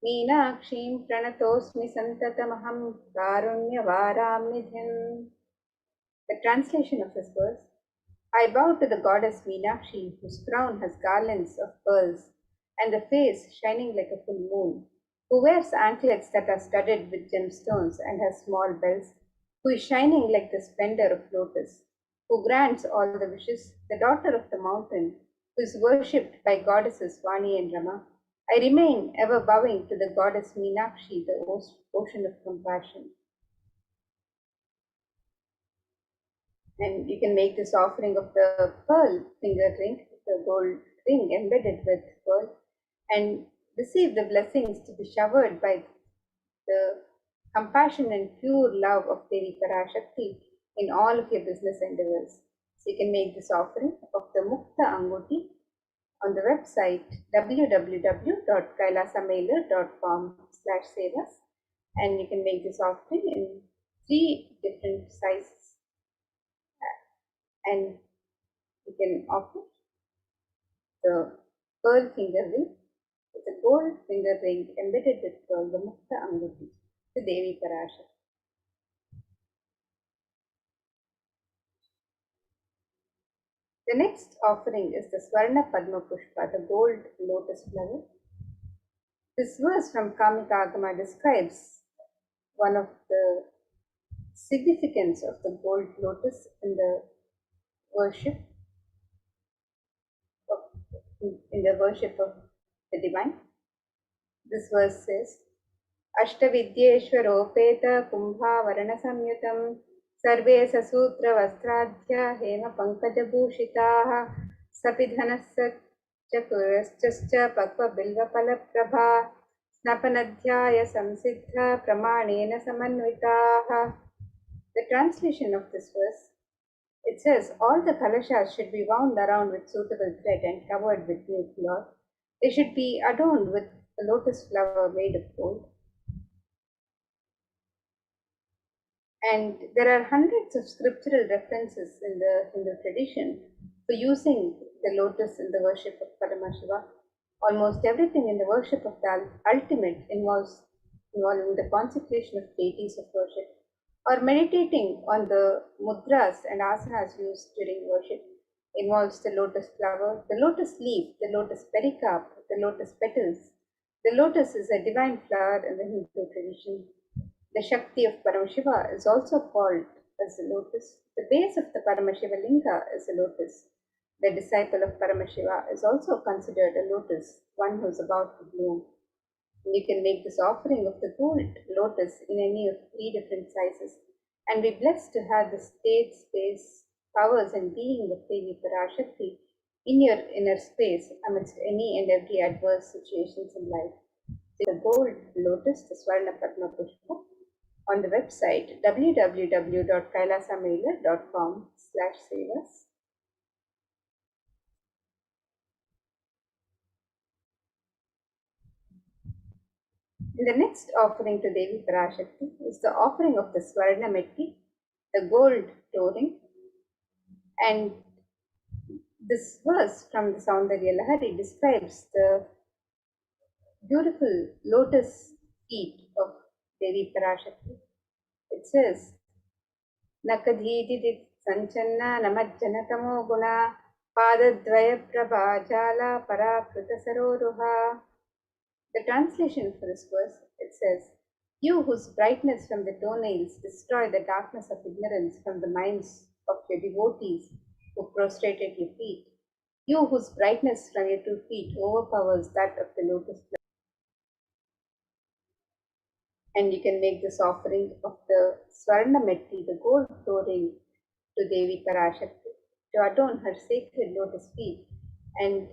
मीनाक्षीं प्रणतोऽस्मि सन्ततमहं कारुण्यवारां निधिम्. The translation of this verse: I bow to the goddess Meenakshi, whose crown has garlands of pearls, and the face shining like a full moon, who wears anklets that are studded with gemstones and has small bells, who is shining like the splendor of lotus, who grants all the wishes, the daughter of the mountain, who is worshipped by goddesses Vani and Rama. I remain ever bowing to the goddess Meenakshi, the ocean of compassion. And you can make this offering of the pearl finger ring, the gold ring embedded with pearl, and receive the blessings to be showered by the compassion and pure love of Devi Parashakti in all of your business endeavors. So you can make this offering of the Mukta Anguti on the website www.kailasamailer.com/sevas, and you can make this offering in 3 different sizes. And you can offer the pearl finger ring with a gold finger ring embedded with pearl, the Mukta Anguti, to Devi Parashakti. The next offering is the Swarna Padma Pushpa, the gold lotus flower. This verse from Kamika Agama describes one of the significance of the gold lotus in the worship of the divine. This verse says, अष्टविद्येश्वरोपेत कुम्भावरणसंयुतं सर्वे ससूत्रवस्त्राढ्या हेमपङ्कजभूषिताः सपिधनश्च पक्वबिल्वफलप्रभा स्नपनध्याय संसिद्ध प्रमाणेन समन्विताः. The translation of this verse, it says, all the kalashas should be wound around with suitable thread and covered with new cloth. They should be adorned with a lotus flower made of gold. And there are hundreds of scriptural references in the Hindu tradition for using the lotus in the worship of Paramashiva. Almost everything in the worship of the ultimate involves the consecration of deities of worship, or meditating on the mudras and asanas used during worship involves the lotus flower, the lotus leaf, the lotus pericarp, the lotus petals. The lotus is a divine flower in the Hindu tradition. The Shakti of Paramashiva is also called as the lotus. The base of the Paramashiva linga is a lotus. The disciple of Paramashiva is also considered a lotus, one who is about to bloom. You can make this offering of the gold lotus in any of 3 different sizes and be blessed to have the state, space, powers, and being of Devi Parashakti in your inner space amidst any and every adverse situations in life. The gold lotus, the Swarna Padma Pushpa, on the website www.kailasamailer.com/sevas. And the next offering to Devi Parashakti is the offering of the Swarna Metti, the gold touring. And this verse from the Saundarya Lahari describes the beautiful lotus feet of Devi Parashakti. It says, Nakadhididit Sanchanna Namajjana Tamo Guna Padadvaya Prabhajala Parakrita Saroruha. The translation for this verse, it says, You whose brightness from the toenails destroy the darkness of ignorance from the minds of your devotees who prostrated your feet. You whose brightness from your 2 feet overpowers that of the lotus flower. And you can make this offering of the Swarna Metti, the gold flooring, to Devi Parashakti, to adorn her sacred lotus feet, and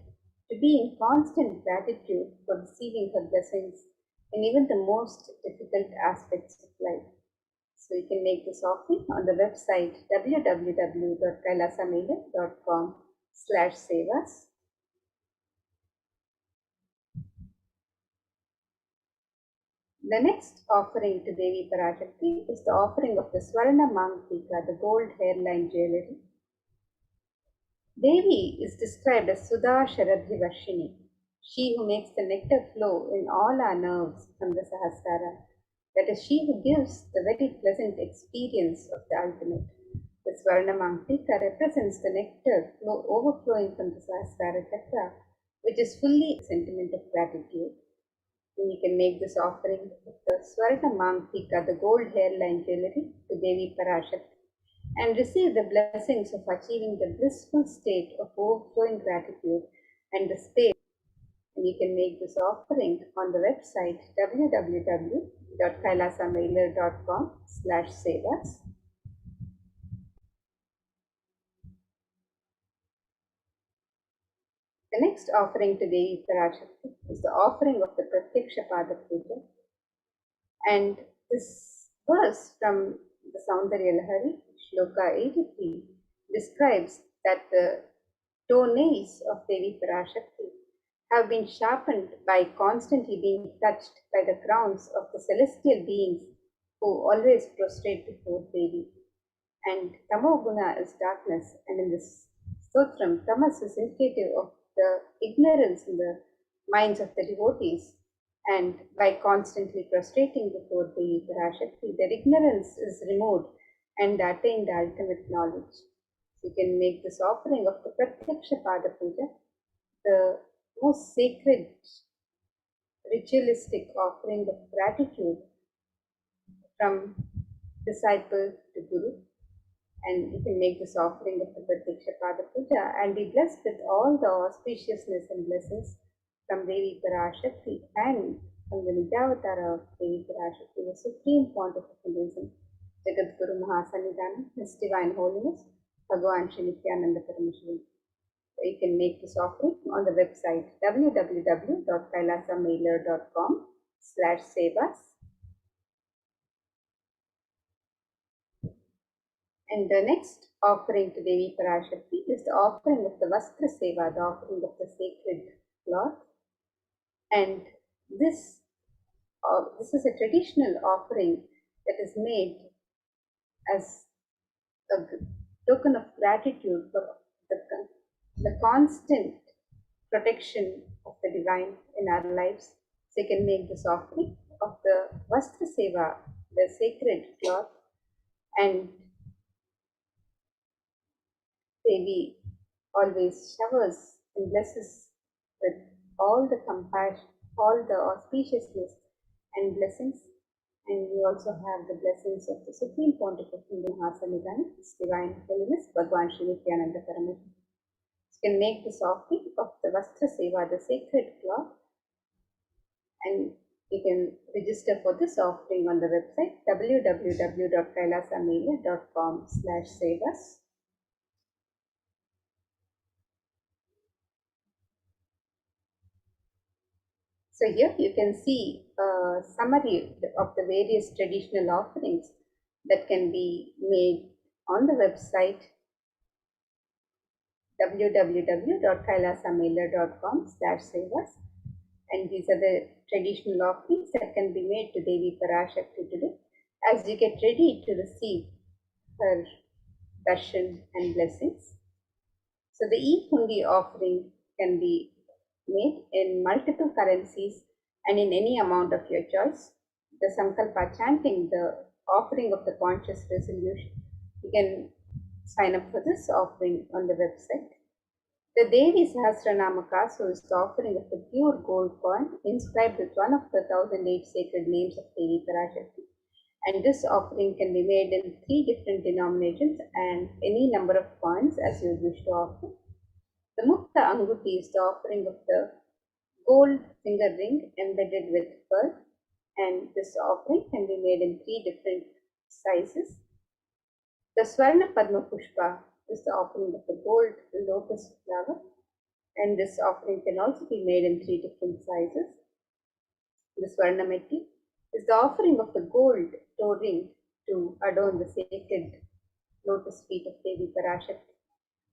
to be in constant gratitude for receiving her blessings in even the most difficult aspects of life. So you can make this offering on the website www.kailasamailer.com/sevas. The next offering to Devi Parashakti is the offering of the Swarna Mangtika, the gold hairline jewelry. Devi is described as Sudha Sharabhivashini, she who makes the nectar flow in all our nerves from the Sahasrara. That is, she who gives the very pleasant experience of the ultimate. The Swarna Mangtika represents the nectar overflowing from the Sahasrara Chakra, which is fully a sentiment of gratitude. And you can make this offering of the Swarna Mangtika, the gold hairline jewelry, to Devi Parashakti, and receive the blessings of achieving the blissful state of overflowing gratitude and the space. And you can make this offering on the website www.kailasamailer.com/sevas. The next offering to Devi Parashakti is the offering of the Pratyaksha Pada Puja. And this verse from the Saundarya Lahari, Shloka 83, describes that the toenails of Devi Parashakti have been sharpened by constantly being touched by the crowns of the celestial beings who always prostrate before Devi. And Tamoguna is darkness, and in this stotram, Tamas is indicative of the ignorance in the minds of the devotees. And by constantly prostrating before the Parashakti, their ignorance is removed and they attain the ultimate knowledge. So you can make this offering of the Pratyaksha Pada Puja, the most sacred ritualistic offering of gratitude from disciple to Guru. And you can make this offering of the Pratyaksha Pada Puja and be blessed with all the auspiciousness and blessings from Devi Parashakti and from the Nidyavatara of Devi Parashakti, the supreme pontiff of Hinduism, Jagat Guru Mahasannidhanam, His Divine Holiness, Bhagavan Shri Nithyananda Paramashivam. You can make this offering on the website www.kailasamailer.com/sevas. And the next offering to Devi Parashakti is the offering of the Vastra Seva, the offering of the sacred cloth. And this is a traditional offering that is made as a token of gratitude for the constant protection of the divine in our lives. So you can make this offering of the Vastra Seva, the sacred cloth, and Devi always showers and blesses with all the compassion, all the auspiciousness and blessings. And we also have the blessings of the Supreme Pontiff Hindu Mahasanidhan, His Divine Holiness Bhagwan Sri Nithyananda Paramashivam. You can make this offering of the Vastra Seva, the sacred cloth, and you can register for this offering on the website www.kailasamelia.com/sevas. So here you can see a summary of the various traditional offerings that can be made on the website www.kailasamelia.com/sevas. And these are the traditional offerings that can be made to Devi Parashakti today as you get ready to receive her darshan and blessings. So the e-hundi offering can be made in multiple currencies and in any amount of your choice. The Sankalpa chanting, the offering of the conscious resolution, you can sign up for this offering on the website. The Devi Sahasranama Kasu is the offering of the pure gold coin inscribed with one of the 1008 sacred names of Devi Parashakti. And this offering can be made in 3 different denominations and any number of coins as you wish to offer. The Mukta Anguti is the offering of the gold finger ring embedded with pearl, and this offering can be made in 3 different sizes. The Swarna Padma Pushpa is the offering of the gold lotus flower, and this offering can also be made in 3 different sizes. The Swarna Metti is the offering of the gold toe ring to adorn the sacred lotus feet of Devi Parashakti.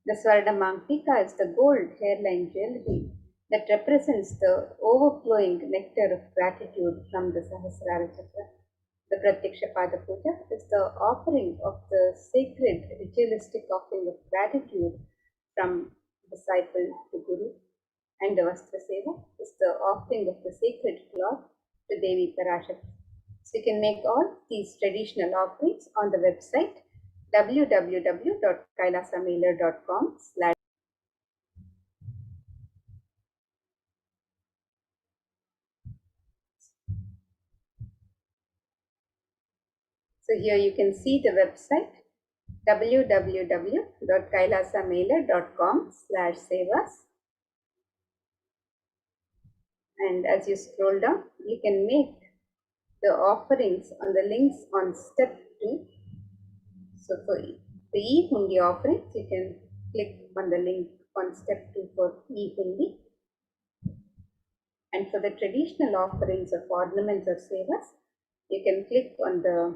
The Swarna Mangtika is the gold hairline jewelry that represents the overflowing nectar of gratitude from the Sahasrara Chakra. The Pratyaksha Pada Puja is the offering of the sacred ritualistic offering of gratitude from disciple to Guru. And the Vastra Seva is the offering of the sacred cloth to Devi Parashakti. So you can make all these traditional offerings on the website www.kailasamelia.com/. So here you can see the website www.kailasamelia.com/sevas. And as you scroll down, you can make the offerings on the links on step 2. So for the e-hundi offerings, you can click on the link on step 2 for e-hundi. And for the traditional offerings of ornaments or sevas, you can click on the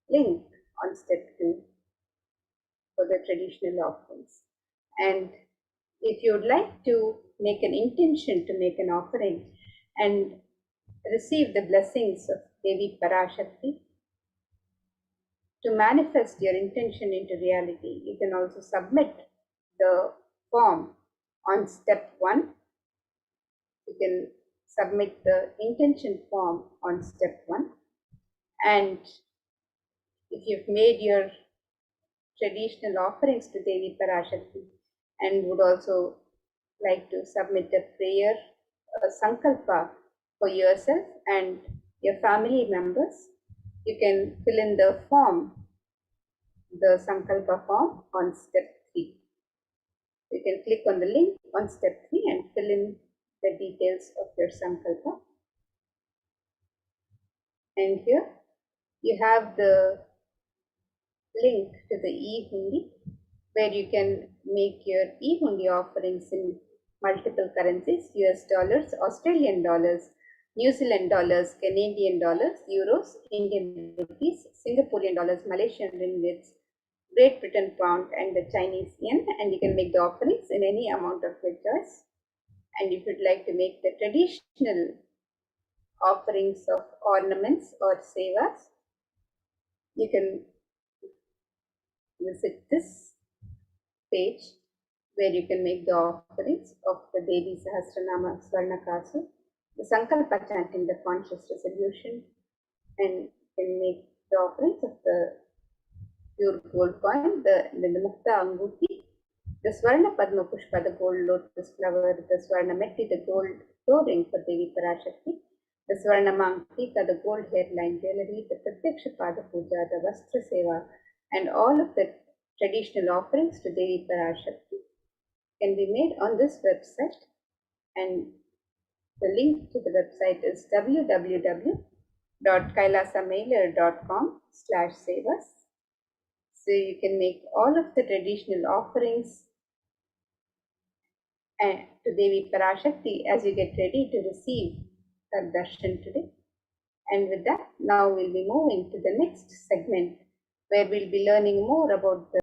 link on step 2 for the traditional offerings. And if you would like to make an intention to make an offering and receive the blessings of Devi Parashakti, to manifest your intention into reality, you can also submit the form on step 1. You can submit the intention form on step 1. And if you've made your traditional offerings to Devi Parashakti and would also like to submit a prayer, a sankalpa for yourself and your family members, you can fill in the form, the sankalpa form on step 3. You can click on the link on step 3 and fill in the details of your sankalpa. And here you have the link to the e-hundi, where you can make your e-hundi offerings in multiple currencies: US dollars, Australian dollars, New Zealand dollars, Canadian dollars, euros, Indian rupees, Singaporean dollars, Malaysian ringgits, Great Britain pound, and the Chinese yen. And you can make the offerings in any amount of your choice. And if you'd like to make the traditional offerings of ornaments or sevas, you can visit this page where you can make the offerings of the Devi Sahasranama Swarna Kasu, the Sankalpa chanting, the conscious resolution, and you can make the offerings of the pure gold coin, the Mukta Anguti, the Swarna Padma Pushpa, the gold lotus flower, the Swarna Metti, the gold toe ring for Devi Parashakti, the Swarnamankika, the gold hairline jewelry, the Pratyaksha Pada Puja, the Vastra Seva, and all of the traditional offerings to Devi Parashakti can be made on this website, and the link to the website is www.kailasamailer.com/sevas. So you can make all of the traditional offerings to Devi Parashakti as you get ready to receive her darshan today. And with that, now we'll be moving to the next segment where we'll be learning more about the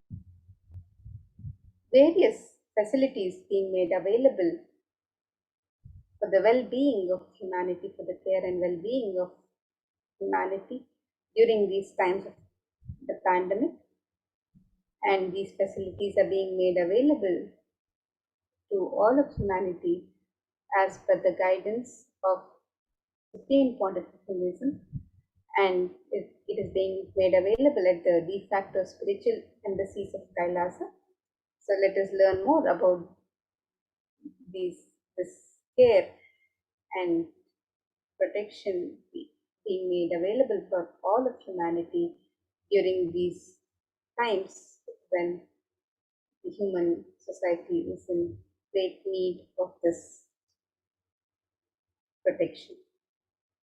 various facilities being made available for the well-being of humanity, for the care and well-being of humanity during these times of the pandemic. And these facilities are being made available to all of humanity as per the guidance of Supreme Pontificalism, and it is being made available at the de facto spiritual embassies of Kailasa. So let us learn more about this care and protection being made available for all of humanity during these times when the human society is in great need of this protection.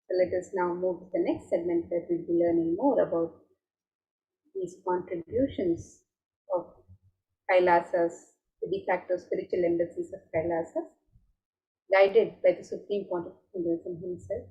So let us now move to the next segment where we'll be learning more about these contributions of Kailasas, the de facto spiritual embassies of Kailasas, guided by the Supreme Pontificalism himself.